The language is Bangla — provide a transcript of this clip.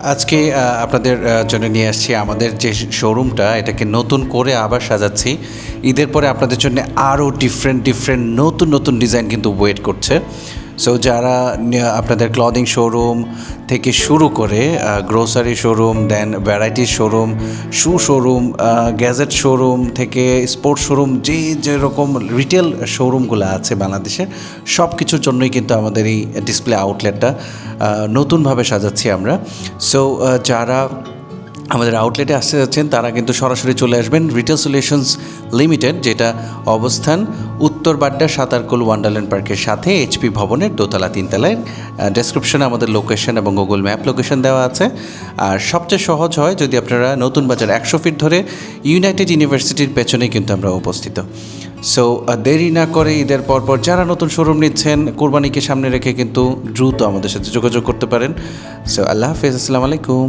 আজকে আপনাদের জন্য নিয়ে আসছি আমাদের যে শোরুমটা, এটাকে নতুন করে আবার সাজাচ্ছি। ঈদের পরে আপনাদের জন্য আরও ডিফারেন্ট নতুন নতুন ডিজাইন কিন্তু ওয়েট করছে। সো যারা আপনাদের ক্লদিং শোরুম থেকে শুরু করে গ্রোসারি শোরুম, দেন ভ্যারাইটি শোরুম, শু শোরুম, গ্যাজেট শোরুম থেকে স্পোর্টস শোরুম, যেরকম রিটেল শোরুমগুলো আছে বাংলাদেশের, সব কিছুর জন্যই কিন্তু আমাদের এই ডিসপ্লে আউটলেটটা নতুনভাবে সাজাচ্ছি আমরা। সো যারা আমাদের আউটলেটে আসতে যাচ্ছেন তারা কিন্তু সরাসরি চলে আসবেন রিটেল সলিউশনস লিমিটেড, যেটা অবস্থান উত্তর বাড্ডা সাতারকুল ওয়ান্ডারল্যান্ড পার্কের সাথে এইচপি ভবনের দোতলা তিনতলায়। ডেসক্রিপশনে আমাদের লোকেশন এবং গুগল ম্যাপ লোকেশন দেওয়া আছে। আর সবচেয়ে সহজ হয় যদি আপনারা নতুন বাজার 100 ফিট ধরে ইউনাইটেড ইউনিভার্সিটির পেছনেই কিন্তু আমরা উপস্থিত। সো দেরি না করে ঈদের পরপর যারা নতুন শোরুম নিচ্ছেন, কোরবানিকে সামনে রেখে কিন্তু দ্রুত আমাদের সাথে যোগাযোগ করতে পারেন। সো আল্লাহ হাফেজ, আসসালামু আলাইকুম।